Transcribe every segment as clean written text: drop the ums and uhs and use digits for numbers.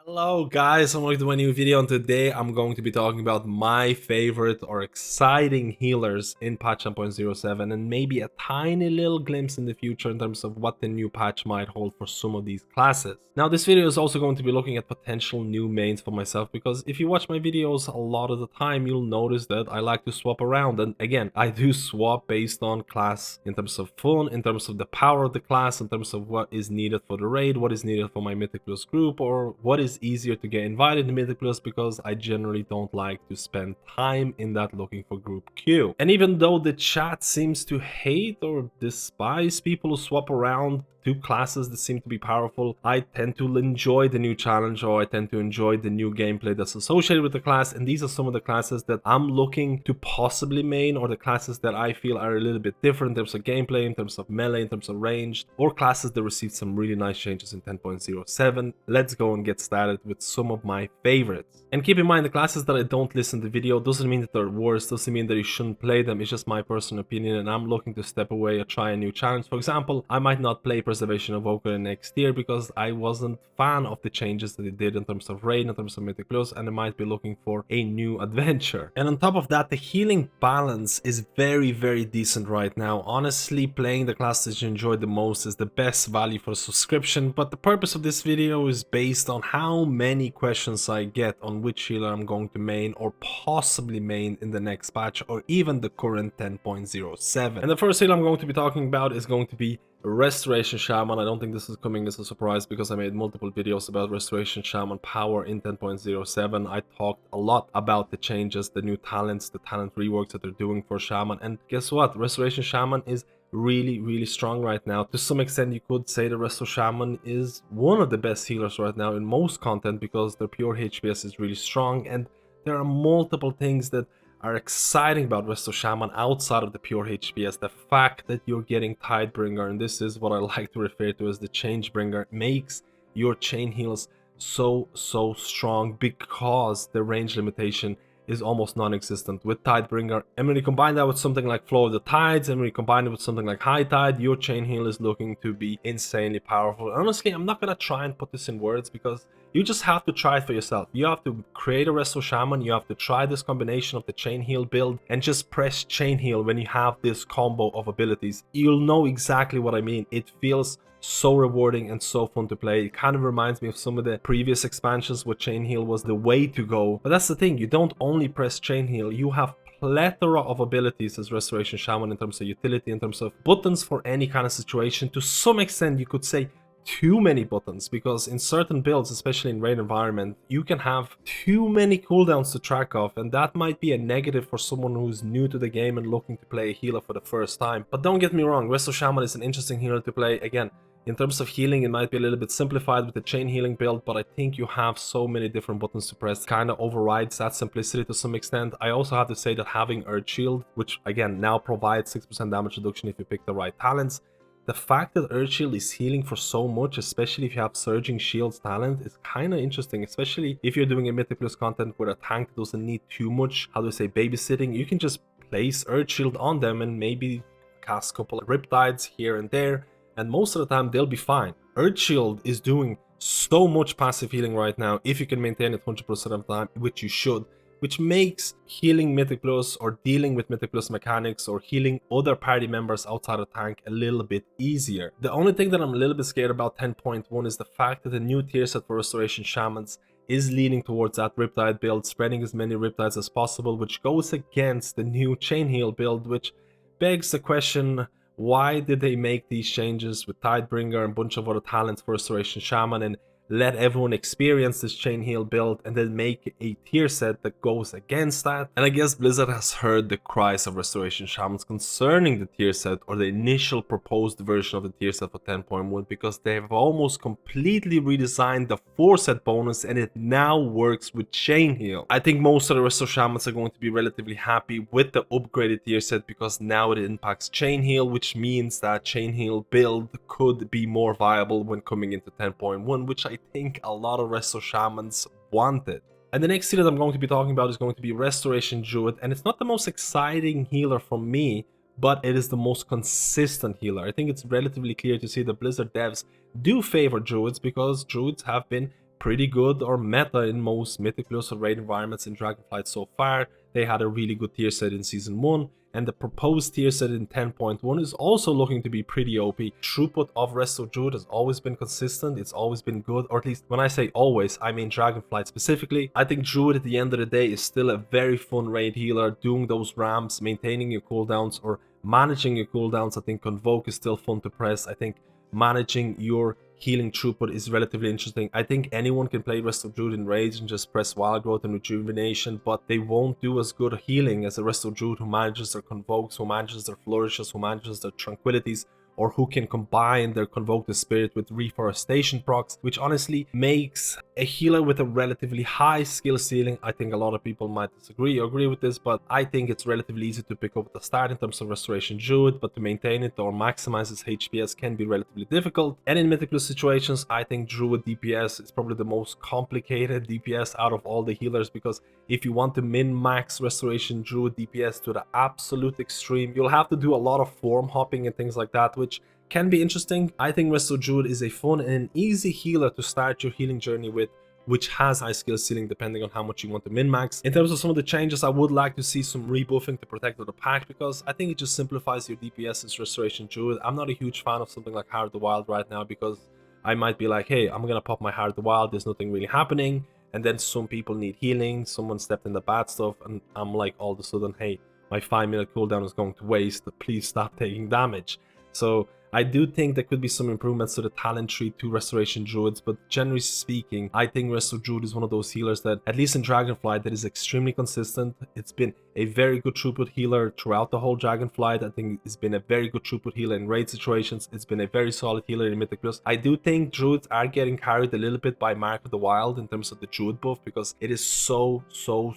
Hello guys, I'm welcome to my new video, and today I'm going to be talking about my favorite or exciting healers in patch 1.07 and maybe a tiny little glimpse in the future in terms of what the new patch might hold for some of these classes. Now this video is also going to be looking at potential new mains for myself, because if you watch my videos a lot of the time you'll notice that I like to swap around, and again I do swap based on class in terms of fun, in terms of the power of the class, in terms of what is needed for the raid, what is needed for my Mythic Plus group, or what is easier to get invited to Mythic Plus, because I generally don't like to spend time in that looking for group queue. And even though the chat seems to hate or despise people who swap around two classes that seem to be powerful, I tend to enjoy the new challenge, or I tend to enjoy the new gameplay that's associated with the class, and these are some of the classes that I'm looking to possibly main, or the classes that I feel are a little bit different in terms of gameplay, in terms of melee, in terms of ranged, or classes that received some really nice changes in 10.07. Let's go and get started with some of my favorites. And keep in mind, the classes that I don't list in the video doesn't mean that they're worse, doesn't mean that you shouldn't play them, it's just my personal opinion, and I'm looking to step away or try a new challenge. For example, I might not play Preservation of Vocal next year because I wasn't fan of the changes that it did in terms of raid, in terms of Mythic Plus, and I might be looking for a new adventure. And on top of that, the healing balance is very decent right now. Honestly, playing the class that you enjoy the most is the best value for a subscription, but the purpose of this video is based on how many questions I get on which healer I'm going to main or possibly main in the next patch, or even the current 10.07. And the first healer I'm going to be talking about is going to be Restoration Shaman. I don't think this is coming as a surprise because I made multiple videos about Restoration Shaman power in 10.07. I talked a lot about the changes, the new talents, the talent reworks that they're doing for Shaman, and guess what? Restoration Shaman is really strong right now. To some extent you could say the Resto Shaman is one of the best healers right now in most content, because their pure HPS is really strong, and there are multiple things that are exciting about Resto Shaman outside of the pure HPS. The fact that you're getting Tidebringer, and this is what I like to refer to as the Changebringer, makes your chain heals so strong because the range limitation is almost non-existent with Tidebringer. And when you combine that with something like Flow of the Tides, and when you combine it with something like High Tide, your chain heal is looking to be insanely powerful. Honestly, I'm not gonna try and put this in words, because you just have to try it for yourself. You have to create a Resto Shaman, you have to try this combination of the chain heal build, and just press chain heal when you have this combo of abilities. You'll know exactly what I mean. It feels so rewarding and so fun to play. It kind of reminds me of some of the previous expansions where chain heal was the way to go. But that's the thing, you don't only press chain heal, you have plethora of abilities as Restoration Shaman in terms of utility, in terms of buttons for any kind of situation. To some extent you could say too many buttons, because in certain builds, especially in raid environment, you can have too many cooldowns to track off, and that might be a negative for someone who's new to the game and looking to play a healer for the first time. But don't get me wrong, Resto Shaman is an interesting healer to play. Again, in terms of healing, it might be a little bit simplified with the chain healing build, but I think you have so many different buttons to press, kind of overrides that simplicity to some extent. I also have to say that having Earth Shield, which again now provides 6% damage reduction if you pick the right talents, the fact that Earth Shield is healing for so much, especially if you have Surging Shields talent, is kind of interesting, especially if you're doing a Mythic Plus content where a tank doesn't need too much, how do I say, babysitting. You can just place Earth Shield on them and maybe cast a couple of Riptides here and there, and most of the time they'll be fine. Earth Shield is doing so much passive healing right now if you can maintain it 100% of the time, which you should, which makes healing Mythic Plus or dealing with Mythic Plus mechanics or healing other party members outside of tank a little bit easier. The only thing that I'm a little bit scared about 10.1 is the fact that the new tier set for Restoration Shamans is leaning towards that Riptide build, spreading as many Riptides as possible, which goes against the new Chain Heal build, which begs the question, why did they make these changes with Tidebringer and a bunch of other talents for Restoration Shaman and let everyone experience this chain heal build and then make a tier set that goes against that? And I guess Blizzard has heard the cries of Restoration Shamans concerning the tier set, or the initial proposed version of the tier set for 10.1, because they have almost completely redesigned the 4-set bonus and it now works with chain heal. I think most of the Resto Shamans are going to be relatively happy with the upgraded tier set, because now it impacts chain heal, which means that chain heal build could be more viable when coming into 10.1, which I think a lot of Resto Shamans wanted. And the next healer that I'm going to be talking about is going to be Restoration Druid, and it's not the most exciting healer from me, but it is the most consistent healer. I think it's relatively clear to see that Blizzard devs do favor Druids, because Druids have been pretty good or meta in most Mythic Plus or raid environments in Dragonflight so far. They had a really good tier set in Season 1, and the proposed tier set in 10.1 is also looking to be pretty OP. Throughput of Resto Druid has always been consistent, it's always been good, or at least when I say always, I mean Dragonflight specifically. I think Druid at the end of the day is still a very fun raid healer, doing those ramps, maintaining your cooldowns, or managing your cooldowns. I think Convoke is still fun to press. I think managing your healing throughput is relatively interesting. I think anyone can play Rest of Druid in Rage and just press Wild Growth and Rejuvenation, but they won't do as good healing as a Rest of Druid who manages their Convokes, who manages their Flourishes, who manages their Tranquilities, or who can combine their Convoke the Spirit with Reforestation procs, which honestly makes a healer with a relatively high skill ceiling. I think a lot of people might disagree or agree with this, but I think it's relatively easy to pick up at the start in terms of Restoration Druid, but to maintain it or maximize its HPS can be relatively difficult. And in Mythic Plus situations, I think Druid DPS is probably the most complicated DPS out of all the healers, because if you want to min-max Restoration Druid DPS to the absolute extreme, you'll have to do a lot of form hopping and things like that, which can be interesting. I think Resto Druid is a fun and an easy healer to start your healing journey with, which has high skill ceiling depending on how much you want to min-max. In terms of some of the changes, I would like to see some rebuffing to Protect of the Pack, because I think it just simplifies your DPS as Restoration Druid. I'm not a huge fan of something like Heart of the Wild right now, because I might be like, hey, I'm gonna pop my Heart of the Wild, there's nothing really happening, and then some people need healing, someone stepped in the bad stuff, and I'm like, all of a sudden, hey, my 5-minute cooldown is going to waste, please stop taking damage. So I do think there could be some improvements to the talent tree to Restoration Druids, but generally speaking, I think Resto Druid is one of those healers that, at least in Dragonflight, that is extremely consistent. It's been a very good throughput healer throughout the whole Dragonflight. I think it's been a very good throughput healer in raid situations. It's been a very solid healer in Mythic Plus. I do think Druids are getting carried a little bit by Mark of the Wild in terms of the Druid buff, because it is so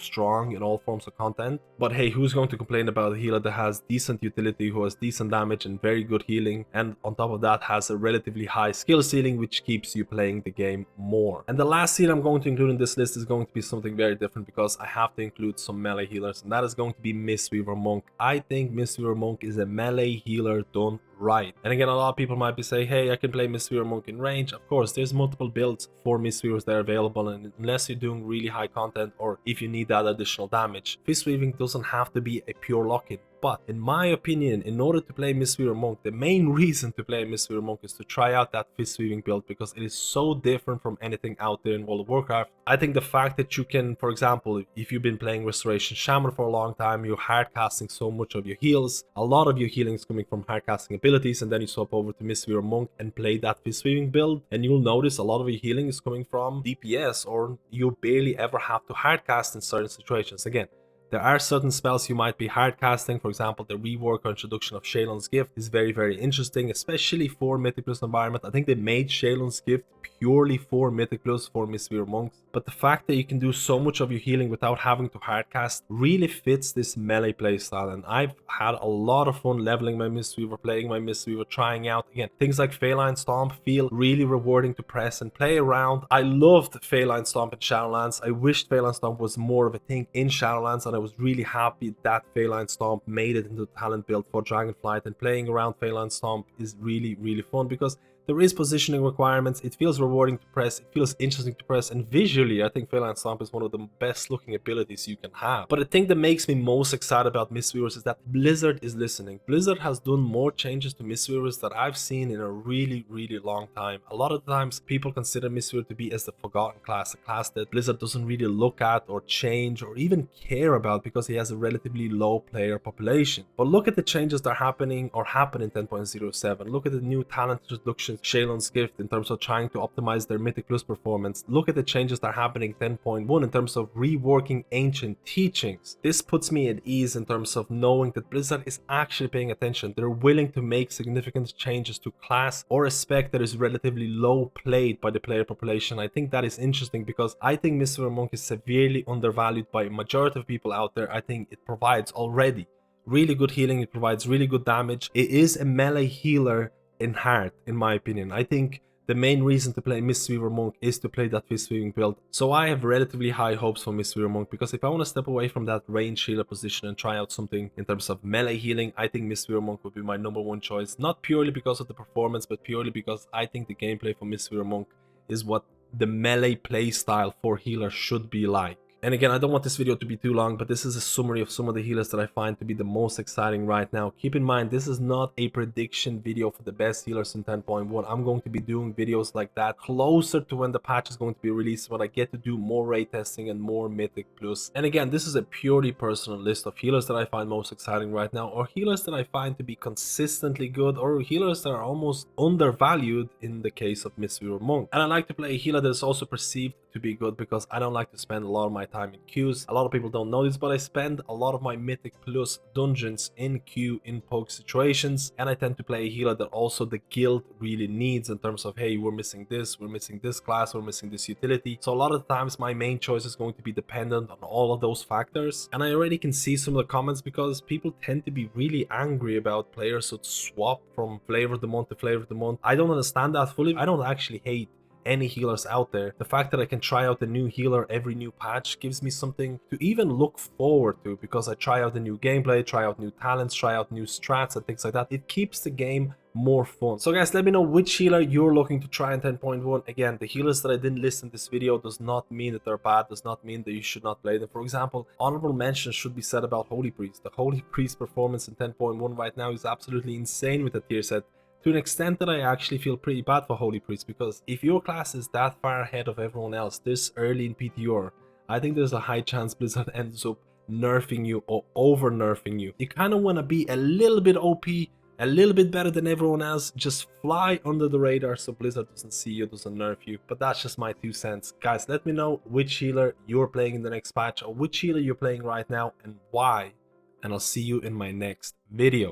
strong in all forms of content. But hey, who's going to complain about a healer that has decent utility, who has decent damage and very good healing, and on top of that has a relatively high skill ceiling, which keeps you playing the game more. And the last healer I'm going to include in this list is going to be something very different, because I have to include some melee healers, and that is going to be Mistweaver Monk. I think Mistweaver Monk is a melee healer done right. And again, a lot of people might be saying, hey, I can play Mistweaver Monk in range. Of course, there's multiple builds for Mistweavers that are available, and unless you're doing really high content or if you need that additional damage, Fistweaving doesn't have to be a pure lock-in. But in my opinion, in order to play Mistweaver Monk, the main reason to play Mistweaver Monk is to try out that Fistweaving build, because it is so different from anything out there in World of Warcraft. I think the fact that you can, for example, if you've been playing Restoration Shaman for a long time, you're hard casting so much of your heals, a lot of your healing is coming from hard casting abilities, and then you swap over to Mistweaver Monk and play that Fistweaving build, and you'll notice a lot of your healing is coming from DPS, or you barely ever have to hard cast in certain situations. Again, there are certain spells you might be hard casting. For example, the rework or introduction of Shaylon's Gift is very interesting, especially for Mythic Plus environment. I think they made Shaylon's Gift purely for Mythic Plus, for Mistweaver Monks. But the fact that you can do so much of your healing without having to hard cast really fits this melee playstyle. And I've had a lot of fun leveling my Mistweaver, playing my Mistweaver, trying out, again, things like Feline Stomp feel really rewarding to press and play around. I loved Feline Stomp in Shadowlands. I wished Feline Stomp was more of a thing in Shadowlands, and I was really happy that Feline Stomp made it into the talent build for Dragonflight, and playing around Feline Stomp is really fun, because there is positioning requirements, it feels rewarding to press, it feels interesting to press, and visually I think Feline Stomp is one of the best looking abilities you can have. But the thing that makes me most excited about Mistweavers is that Blizzard is listening. Blizzard has done more changes to Mistweavers that I've seen in a really long time. A lot of the times people consider Mistweaver to be as the forgotten class, a class that Blizzard doesn't really look at or change or even care about, because he has a relatively low player population. But look at the changes that are happening or happen in 10.07. Look at the new talent introduction, Shaylon's Gift, in terms of trying to optimize their Mythic Plus performance. Look at the changes that are happening in 10.1 in terms of reworking ancient teachings. This puts me at ease in terms of knowing that Blizzard is actually paying attention. They're willing to make significant changes to class or a spec that is relatively low played by the player population. I think that is interesting, because I think Mistweaver Monk is severely undervalued by a majority of people out there. I think it provides already really good healing, it provides really good damage. It is a melee healer in heart, in my opinion. I think the main reason to play Mistweaver Monk is to play that Fistweaving build. So I have relatively high hopes for Mistweaver Monk, because if I want to step away from that range healer position and try out something in terms of melee healing, I think Mistweaver Monk would be my #1 choice. Not purely because of the performance, but purely because I think the gameplay for Mistweaver Monk is what the melee playstyle for healers should be like. And again, I don't want this video to be too long, but this is a summary of some of the healers that I find to be the most exciting right now. Keep in mind, this is not a prediction video for the best healers in 10.1. I'm going to be doing videos like that closer to when the patch is going to be released, when I get to do more raid testing and more Mythic Plus. And again, this is a purely personal list of healers that I find most exciting right now, or healers that I find to be consistently good, or healers that are almost undervalued in the case of Mistweaver Monk. And I like to play a healer that is also perceived to be good because I don't like to spend a lot of my time in queues. A lot of people don't know this, but I spend a lot of my Mythic Plus dungeons in queue, in poke situations, and I tend to play a healer that also the guild really needs in terms of, hey, we're missing this class, we're missing this utility. So a lot of the times my main choice is going to be dependent on all of those factors. And I already can see some of the comments because people tend to be really angry about players who swap from flavor of the month to flavor of the month. I don't understand that fully. I don't actually hate any healers out there. The fact that I can try out a new healer every new patch gives me something to even look forward to, because I try out the new gameplay, try out new talents, try out new strats and things like that. It keeps the game more fun. So guys, let me know which healer you're looking to try in 10.1. Again, the healers that I didn't list in this video does not mean that they're bad, does not mean that you should not play them. For example, honorable mention should be said about Holy Priest. The Holy Priest performance in 10.1 right now is absolutely insane with the tier set, to an extent that I actually feel pretty bad for Holy Priest, because if your class is that far ahead of everyone else this early in PTR, I think there's a high chance Blizzard ends up nerfing you or over nerfing you. You kind of want to be a little bit OP, a little bit better than everyone else, just fly under the radar so Blizzard doesn't see you, doesn't nerf you. But that's just my 2 cents. Guys, let me know which healer you're playing in the next patch, or which healer you're playing right now and why. And I'll see you in my next video.